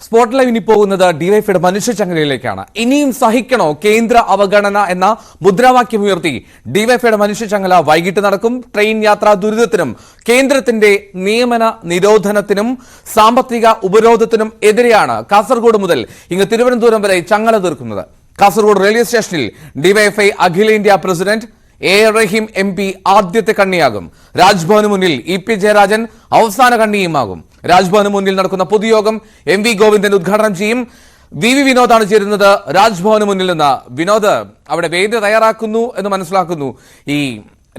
Spot live ഇനി പോകുന്നത് ഡിവൈഎഫ്ഐയുടെ മനുഷ്യചങ്ങലയിലേക്കാണ്. ഇനിയും സഹിക്കണോ കേന്ദ്ര അവഗണന എന്ന മുദ്രാവാക്യമുയർത്തി ഡിവൈഎഫ്ഐയുടെ മനുഷ്യചങ്ങല വൈകിട്ട് നടക്കും. ട്രെയിൻ യാത്രാ ദുരിതത്തിനും കേന്ദ്രത്തിന്റെ നിയമന നിരോധനത്തിനും സാമ്പത്തിക ഉപരോധത്തിനും എതിരെയാണ് കാസർഗോഡ് മുതൽ ഇങ്ങ് തിരുവനന്തപുരം വരെ ചങ്ങല തീർക്കുന്നത്. കാസർഗോഡ് റെയിൽവേ സ്റ്റേഷനിൽ ഡിവൈഎഫ്ഐ അഖിലേന്ത്യാ പ്രസിഡന്റ് എ റഹീം MP ആദ്യത്തെ കണ്ണിയാകും. രാജ്ഭവന് മുന്നിൽ EP ജയരാജൻ അവസാന കണ്ണിയുമാകും. രാജ്ഭവന് മുന്നിൽ നടക്കുന്ന പൊതുയോഗം MV ഗോവിന്ദൻ ഉദ്ഘാടനം ചെയ്യും. VV വിനോദാണ് ചേരുന്നത് രാജ്ഭവന് മുന്നിൽ നിന്ന്. വിനോദ്, അവിടെ വേദി തയ്യാറാക്കുന്നു എന്ന് മനസ്സിലാക്കുന്നു. ഈ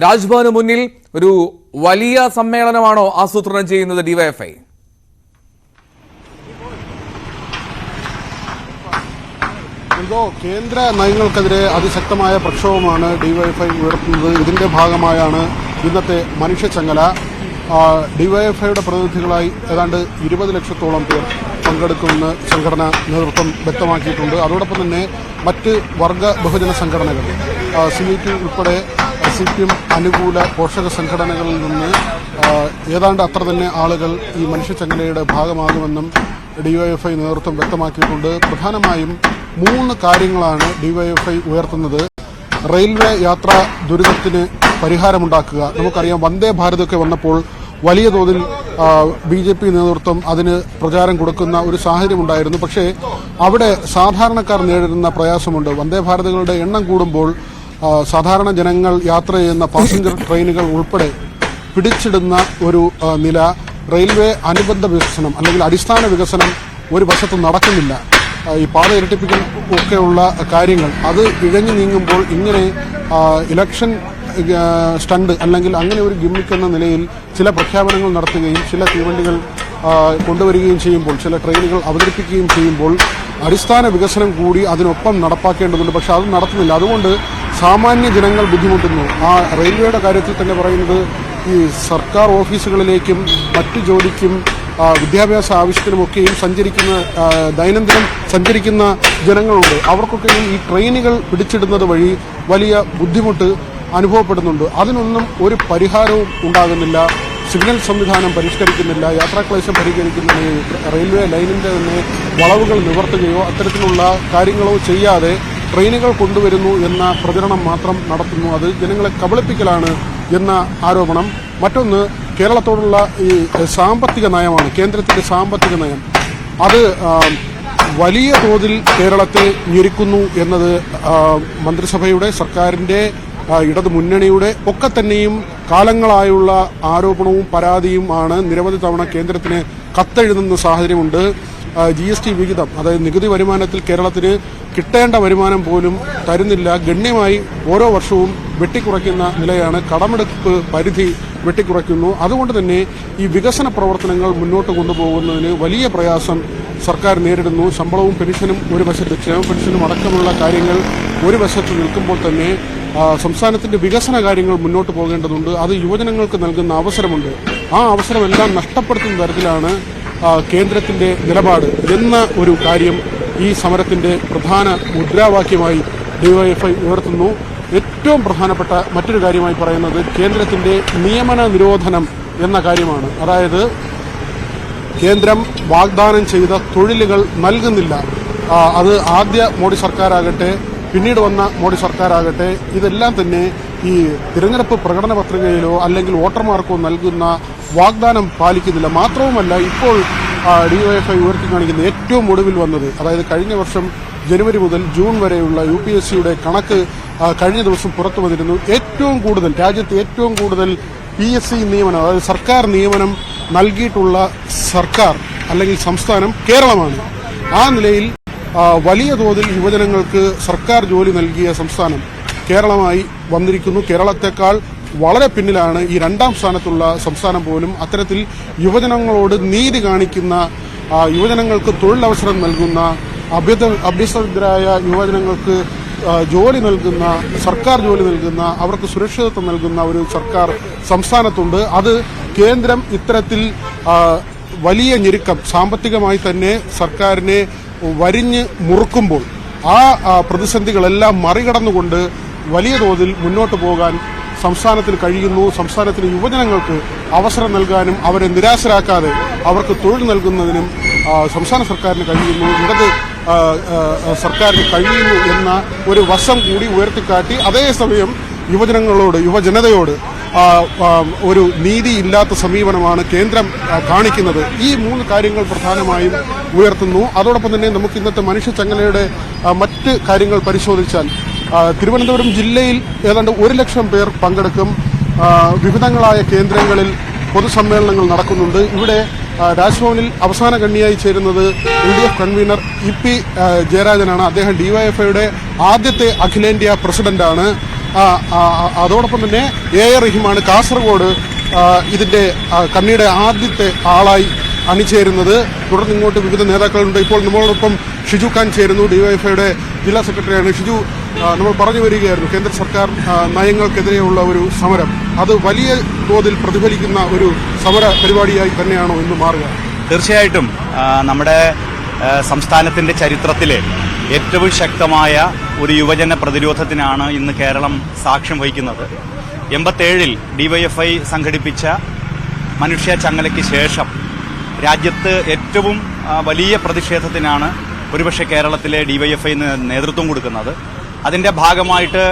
രാജ്ഭവന് മുന്നിൽ ഒരു വലിയ സമ്മേളനമാണോ ആസൂത്രണം ചെയ്യുന്നത് ഡിവൈഎഫ്ഐ? കേന്ദ്ര നയങ്ങൾക്കെതിരെ അതിശക്തമായ പ്രക്ഷോഭമാണ് ഡിവൈഎഫ്ഐ ഉയർത്തുന്നത്. ഇതിന്റെ ഭാഗമായാണ് ഇന്നത്തെ മനുഷ്യചങ്ങല. ഡിവൈഎഫ്ഐയുടെ പ്രതിനിധികളായി ഏതാണ്ട് 20 ലക്ഷത്തോളം പേർ പങ്കെടുക്കുന്ന സംഘടന നേതൃത്വം വ്യക്തമാക്കിയിട്ടുണ്ട്. അതോടൊപ്പം തന്നെ മറ്റ് വർഗ ബഹുജന സംഘടനകൾ CIT ഉൾപ്പെടെ CPM അനുകൂല പോഷക സംഘടനകളിൽ നിന്ന് ഏതാണ്ട് അത്ര തന്നെ ആളുകൾ ഈ മനുഷ്യചങ്ങലയുടെ ഭാഗമാകുമെന്നും ഡിവൈഎഫ്ഐ നേതൃത്വം വ്യക്തമാക്കിയിട്ടുണ്ട്. പ്രധാനമായും 3 കാര്യങ്ങളാണ് ഡിവൈഎഫ്ഐ ഉയർത്തുന്നത്. റെയിൽവേ യാത്രാ ദുരിതത്തിന് പരിഹാരമുണ്ടാക്കുക. നമുക്കറിയാം, വന്ദേ ഭാരതൊക്കെ വന്നപ്പോൾ വലിയ തോതിൽ BJP നേതൃത്വം അതിന് പ്രചാരം കൊടുക്കുന്ന ഒരു സാഹചര്യം ഉണ്ടായിരുന്നു. പക്ഷേ അവിടെ സാധാരണക്കാർ നേരിടുന്ന പ്രയാസമുണ്ട്. വന്ദേ ഭാരതുകളുടെ എണ്ണം കൂടുമ്പോൾ സാധാരണ ജനങ്ങൾ യാത്ര ചെയ്യുന്ന പാസഞ്ചർ ട്രെയിനുകൾ ഉൾപ്പെടെ പിടിച്ചിടുന്ന ഒരു നില. റെയിൽവേ അനുബന്ധ വികസനം അല്ലെങ്കിൽ അടിസ്ഥാന വികസനം ഒരു വശത്ത് നടക്കുന്നില്ല. ഈ പാത ഇരട്ടിപ്പിക്കൽ ഒക്കെയുള്ള കാര്യങ്ങൾ അത് ഇഴഞ്ഞു നീങ്ങുമ്പോൾ ഇങ്ങനെ ഇലക്ഷൻ സ്റ്റണ്ട് അല്ലെങ്കിൽ അങ്ങനെ ഒരു ഗിമ്മിക്ക് എന്ന നിലയിൽ ചില പ്രഖ്യാപനങ്ങൾ നടത്തുകയും ചില തീവണ്ടികൾ കൊണ്ടുവരികയും ചെയ്യുമ്പോൾ, ചില ട്രെയിനുകൾ അവതരിപ്പിക്കുകയും ചെയ്യുമ്പോൾ അടിസ്ഥാന വികസനം കൂടി അതിനൊപ്പം നടപ്പാക്കേണ്ടതുണ്ട്. പക്ഷെ അത് നടത്തുന്നില്ല. അതുകൊണ്ട് സാമാന്യ ജനങ്ങൾ ബുദ്ധിമുട്ടുന്നു. ആ റെയിൽവേയുടെ കാര്യത്തിൽ തന്നെ പറയുന്നത് ഈ സർക്കാർ ഓഫീസുകളിലേക്കും മറ്റു ജോലിക്കും വിദ്യാഭ്യാസ ആവശ്യത്തിനുമൊക്കെയും ദൈനംദിനം സഞ്ചരിക്കുന്ന ജനങ്ങളുണ്ട്. അവർക്കൊക്കെയും ഈ ട്രെയിനുകൾ പിടിച്ചിടുന്നത് വഴി വലിയ ബുദ്ധിമുട്ട് അനുഭവപ്പെടുന്നുണ്ട്. അതിനൊന്നും ഒരു പരിഹാരവും ഉണ്ടാകുന്നില്ല. സിഗ്നൽ സംവിധാനം പരിഷ്കരിക്കുന്നില്ല. യാത്രാക്ലേശം പരിഹരിക്കുന്നതിന് റെയിൽവേ ലൈനിന്റെ തന്നെ വളവുകൾ നിവർത്തുകയോ അത്തരത്തിലുള്ള കാര്യങ്ങളോ ചെയ്യാതെ ട്രെയിനുകൾ കൊണ്ടുവരുന്നു എന്ന പ്രചരണം മാത്രം നടത്തുന്നു. അത് ജനങ്ങളെ കബളിപ്പിക്കലാണ് എന്ന ആരോപണം. മറ്റൊന്ന്, കേരളത്തോടുള്ള ഈ സാമ്പത്തിക നയമാണ്. കേന്ദ്രത്തിന്റെ സാമ്പത്തിക നയം അത് വലിയ തോതിൽ കേരളത്തെ ഞെരുക്കുന്നു എന്നത് മന്ത്രിസഭയുടെ, സർക്കാരിന്റെ, ഇടതു മുന്നണിയുടെ ഒക്കെ തന്നെയും കാലങ്ങളായുള്ള ആരോപണവും പരാതിയും ആണ്. നിരവധി തവണ കേന്ദ്രത്തിന് കത്തെഴുതുന്ന സാഹചര്യമുണ്ട്. GST വിഹിതം, അതായത് നികുതി വരുമാനത്തിൽ കേരളത്തിന് കിട്ടേണ്ട വരുമാനം പോലും തരുന്നില്ല. ഗണ്യമായി ഓരോ വർഷവും വെട്ടിക്കുറയ്ക്കുന്ന നിലയാണ്. കടമെടുപ്പ് പരിധി വെട്ടിക്കുറയ്ക്കുന്നു. അതുകൊണ്ട് തന്നെ ഈ വികസന പ്രവർത്തനങ്ങൾ മുന്നോട്ട് കൊണ്ടുപോകുന്നതിന് വലിയ പ്രയാസം സർക്കാർ നേരിടുന്നു. ശമ്പളവും പെൻഷനും ഒരു വശത്ത്, ക്ഷേമ പെൻഷനും അടക്കമുള്ള കാര്യങ്ങൾ ഒരു വശത്ത് നിൽക്കുമ്പോൾ തന്നെ സംസ്ഥാനത്തിന്റെ വികസന കാര്യങ്ങൾ മുന്നോട്ട് പോകേണ്ടതുണ്ട്. അത് യുവജനങ്ങൾക്ക് നൽകുന്ന അവസരമുണ്ട്. ആ അവസരമെല്ലാം നഷ്ടപ്പെടുത്തുന്ന തരത്തിലാണ് കേന്ദ്രത്തിന്റെ നിലപാട് എന്ന ഒരു കാര്യം ഈ സമരത്തിന്റെ പ്രധാന മുദ്രാവാക്യമായി ഡിവൈഎഫ്ഐ ഉയർത്തുന്നു. ഏറ്റവും പ്രധാനപ്പെട്ട മറ്റൊരു കാര്യമായി പറയുന്നത് കേന്ദ്രത്തിന്റെ നിയമന നിരോധനം എന്ന കാര്യമാണ്. അതായത് കേന്ദ്രം വാഗ്ദാനം ചെയ്ത തൊഴിലുകൾ നൽകുന്നില്ല. അത് ആദ്യ മോഡി സർക്കാരാകട്ടെ പിന്നീട് വന്ന മോഡി സർക്കാരാകട്ടെ ഇതെല്ലാം തന്നെ ഈ തിരഞ്ഞെടുപ്പ് പ്രകടന പത്രികയിലോ അല്ലെങ്കിൽ വോട്ടർമാർക്കോ നൽകുന്ന വാഗ്ദാനം പാലിക്കുന്നില്ല. മാത്രവുമല്ല, ഇപ്പോൾ ഡിവൈഎഫ്ഐ ഉയർത്തി കാണിക്കുന്ന ഏറ്റവും ഒടുവിൽ വന്നത്, അതായത് കഴിഞ്ഞ വർഷം ജനുവരി മുതൽ ജൂൺ വരെയുള്ള UPSCയുടെ കണക്ക് കഴിഞ്ഞ ദിവസം പുറത്തു വന്നിരുന്നു. ഏറ്റവും കൂടുതൽ, രാജ്യത്ത് ഏറ്റവും കൂടുതൽ PSC നിയമനം, അതായത് സർക്കാർ നിയമനം നൽകിയിട്ടുള്ള സർക്കാർ അല്ലെങ്കിൽ സംസ്ഥാനം കേരളമാണ്. ആ നിലയിൽ വലിയ തോതിൽ യുവജനങ്ങൾക്ക് സർക്കാർ ജോലി നൽകിയ സംസ്ഥാനം കേരളമായി വന്നിരിക്കുന്നു. കേരളത്തെക്കാൾ വളരെ പിന്നിലാണ് ഈ 2ാം സ്ഥാനത്തുള്ള സംസ്ഥാനം പോലും. അത്തരത്തിൽ യുവജനങ്ങളോട് നീതി കാണിക്കുന്ന, യുവജനങ്ങൾക്ക് തൊഴിലവസരം നൽകുന്ന, അഭ്യസ്തരായ യുവജനങ്ങൾക്ക് ജോലി നൽകുന്ന, സർക്കാർ ജോലി നൽകുന്ന, അവർക്ക് സുരക്ഷിതത്വം നൽകുന്ന ഒരു സർക്കാർ സംസ്ഥാനത്തുണ്ട്. അത് കേന്ദ്രം ഇത്തരത്തിൽ വലിയ ഞെരുക്കം സാമ്പത്തികമായി തന്നെ സർക്കാരിനെ വരിഞ്ഞ് മുറുക്കുമ്പോൾ ആ പ്രതിസന്ധികളെല്ലാം മറികടന്നുകൊണ്ട് വലിയ തോതിൽ മുന്നോട്ട് പോകാൻ സംസ്ഥാനത്തിന് കഴിയുന്നു. സംസ്ഥാനത്തിന് യുവജനങ്ങൾക്ക് അവസരം നൽകാനും അവരെ നിരാശരാക്കാതെ അവർക്ക് തൊഴിൽ നൽകുന്നതിനും സംസ്ഥാന സർക്കാരിന് കഴിയുന്നു, ഇടത് സർക്കാരിന് കഴിയുന്നു എന്ന ഒരു വശം കൂടി ഉയർത്തിക്കാട്ടി അതേസമയം യുവജനതയോട് ഒരു നീതിയില്ലാത്ത സമീപനമാണ് കേന്ദ്രം കാണിക്കുന്നത്. ഈ 3 കാര്യങ്ങൾ പ്രധാനമായും ഉയർത്തുന്നു. അതോടൊപ്പം തന്നെ നമുക്ക് ഇന്നത്തെ മനുഷ്യച്ചങ്ങലയുടെ മറ്റ് കാര്യങ്ങൾ പരിശോധിച്ചാൽ തിരുവനന്തപുരം ജില്ലയിൽ ഏതാണ്ട് 1 ലക്ഷം പേർ പങ്കെടുക്കും. വിവിധങ്ങളായ കേന്ദ്രങ്ങളിൽ പൊതുസമ്മേളനങ്ങൾ നടക്കുന്നുണ്ട്. ഇവിടെ രാജ്ഭവനിൽ അവസാന കണ്ണിയായി ചേരുന്നത് LDF കൺവീനർ EP ജയരാജനാണ്. അദ്ദേഹം DYFIയുടെ ആദ്യത്തെ അഖിലേന്ത്യാ പ്രസിഡന്റാണ്. അതോടൊപ്പം തന്നെ AR റഹീമാണ് കാസർഗോഡ് ഇതിന്റെ കണ്ണിയുടെ ആദ്യത്തെ ആളായി അണിചേരുന്നത്. തുടർന്ന് ഇങ്ങോട്ട് വിവിധ നേതാക്കളുണ്ട്. ഇപ്പോൾ നമ്മളോടൊപ്പം ഷിജു ഖാൻ ചേരുന്നു, DYFIയുടെ ജില്ലാ സെക്രട്ടറിയാണ്. ഷിജു, നമ്മൾ പറഞ്ഞു വരികയായിരുന്നു കേന്ദ്ര സർക്കാർ നയങ്ങൾക്കെതിരെയുള്ള ഒരു സമരം, അത് വലിയ തോതിൽ പ്രതിഫലിക്കുന്ന ഒരു സമര പരിപാടിയായി തന്നെയാണോ ഇന്ന് മാറുക? തീർച്ചയായിട്ടും നമ്മുടെ സംസ്ഥാനത്തിന്റെ ചരിത്രത്തിലെ ഏറ്റവും ശക്തമായ ഒരു യുവജന പ്രതിരോധത്തിനാണ് ഇന്ന് കേരളം സാക്ഷ്യം വഹിക്കുന്നത്. 87-ൽ DYFI സംഘടിപ്പിച്ച മനുഷ്യ ചങ്ങലയ്ക്ക് ശേഷം രാജ്യത്ത് ഏറ്റവും വലിയ പ്രതിഷേധത്തിനാണ് ഒരുപക്ഷെ കേരളത്തിലെ DYFI നേതൃത്വം കൊടുക്കുന്നത്. അതിന്റെ ഭാഗമായിട്ട്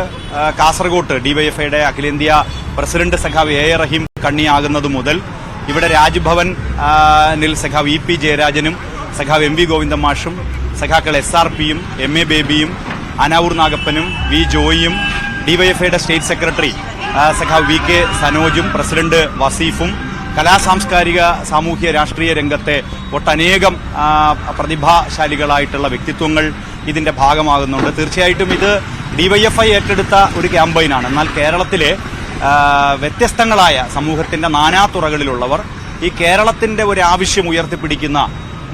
കാസർഗോട്ട് DYFIയുടെ അഖിലേന്ത്യാ പ്രസിഡന്റ് സഖാവ് AR റഹീം കണ്ണിയാകുന്നത് മുതൽ ഇവിടെ രാജ്ഭവനിൽ സഖാവ് EP ജയരാജനും സഖാവ് MV ഗോവിന്ദമാഷും സഖാക്കൾ SRPയും MA ബേബിയും അനാവൂർ നാഗപ്പനും V ജോയിയും DYFIയുടെ സ്റ്റേറ്റ് സെക്രട്ടറി സഖാവ് VK സനോജും പ്രസിഡന്റ് വസീഫും കലാസാംസ്കാരിക സാമൂഹ്യ രാഷ്ട്രീയ രംഗത്തെ ഒട്ടനേകം പ്രതിഭാശാലികളായിട്ടുള്ള വ്യക്തിത്വങ്ങൾ ഇതിന്റെ ഭാഗമാകുന്നുണ്ട്. തീർച്ചയായിട്ടും ഇത് DYFI ഏറ്റെടുത്ത ഒരു ക്യാമ്പയിനാണ്. എന്നാൽ കേരളത്തിലെ വ്യത്യസ്തങ്ങളായ സമൂഹത്തിന്റെ നാനാതുറകളിലുള്ളവർ ഈ കേരളത്തിന്റെ ഒരു ആവശ്യം ഉയർത്തിപ്പിടിക്കുന്ന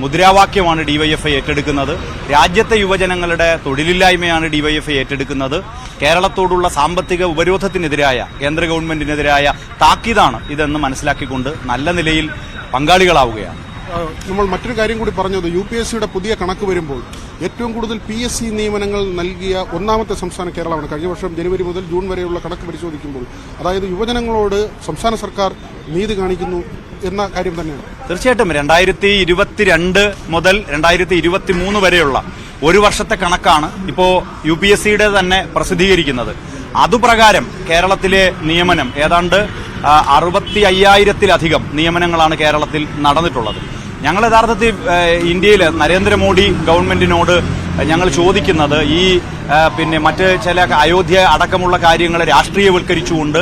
മുദ്രാവാക്യമാണ് DYFI ഏറ്റെടുക്കുന്നത്. രാജ്യത്തെ യുവജനങ്ങളുടെ തൊഴിലില്ലായ്മയാണ് DYFI ഏറ്റെടുക്കുന്നത്. കേരളത്തോടുള്ള സാമ്പത്തിക ഉപരോധത്തിനെതിരായ കേന്ദ്ര ഗവൺമെന്റിനെതിരായ താക്കീതാണ് ഇതെന്ന് മനസ്സിലാക്കിക്കൊണ്ട് നല്ല നിലയിൽ പങ്കാളികളാവുകയാണ്. നമ്മൾ മറ്റൊരു കാര്യം കൂടി പറഞ്ഞത്, UPSCയുടെ പുതിയ കണക്ക് വരുമ്പോൾ ഏറ്റവും കൂടുതൽ PSC നിയമനങ്ങൾ നൽകിയ ഒന്നാമത്തെ സംസ്ഥാനം കേരളമാണ്. കഴിഞ്ഞ വർഷം ജനുവരി മുതൽ ജൂൺ വരെയുള്ള കണക്ക് പരിശോധിക്കുമ്പോൾ, അതായത് യുവജനങ്ങളോട് സംസ്ഥാന സർക്കാർ നീതി കാണിക്കുന്നു എന്ന കാര്യം തന്നെയാണ്. തീർച്ചയായിട്ടും 2022 മുതൽ 2023 വരെയുള്ള ഒരു വർഷത്തെ കണക്കാണ് ഇപ്പോൾ UPSCയുടെ തന്നെ പ്രസിദ്ധീകരിക്കുന്നത്. അതുപ്രകാരം കേരളത്തിലെ നിയമനം ഏതാണ്ട് 65,000-ത്തിലധികം നിയമനങ്ങളാണ് കേരളത്തിൽ നടന്നിട്ടുള്ളത്. ഞങ്ങൾ യഥാർത്ഥത്തിൽ ഇന്ത്യയിൽ നരേന്ദ്രമോദി ഗവൺമെന്റിനോട് ഞങ്ങൾ ചോദിക്കുന്നത് ഈ മറ്റ് ചില അയോധ്യ അടക്കമുള്ള കാര്യങ്ങൾ രാഷ്ട്രീയവൽക്കരിച്ചുകൊണ്ട്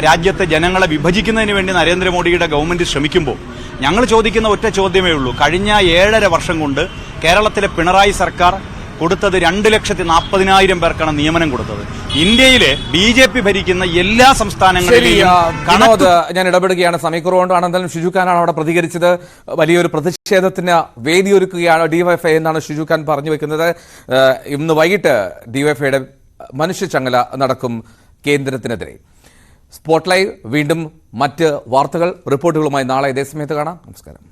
രാജ്യത്തെ ജനങ്ങളെ വിഭജിക്കുന്നതിന് വേണ്ടി നരേന്ദ്രമോദിയുടെ ഗവൺമെന്റ് ശ്രമിക്കുമ്പോൾ ഞങ്ങൾ ചോദിക്കുന്ന ഒറ്റ ചോദ്യമേ ഉള്ളൂ. കഴിഞ്ഞ 7.5 വർഷം കൊണ്ട് കേരളത്തിലെ പിണറായി സർക്കാർ കൊടുത്തത് 2,40,000 പേർക്കാണ് നിയമനം കൊടുത്തത്. ഇന്ത്യയിലെ BJP ഭരിക്കുന്ന എല്ലാ സംസ്ഥാനങ്ങളിലെയും ഞാൻ ഇടപെടുകയാണ്. സമയക്കുറവുകൊണ്ടാണ്. എന്തായാലും ഷിജു ഖാനാണ് അവിടെ പ്രതികരിച്ചത്. വലിയൊരു പ്രതിഷേധത്തിന് വേദിയൊരുക്കുകയാണ് DYFI എന്നാണ് ഷിജു ഖാൻ പറഞ്ഞു വെക്കുന്നത്. ഇന്ന് വൈകിട്ട് DYFIയുടെ മനുഷ്യച്ചങ്ങല നടക്കും കേന്ദ്രത്തിനെതിരെ. സ്പോട്ട്ലൈവ് വീണ്ടും മറ്റ് വാർത്തകൾ റിപ്പോർട്ടുകളുമായി നാളെ ഇതേ സമയത്ത് കാണാം. നമസ്കാരം.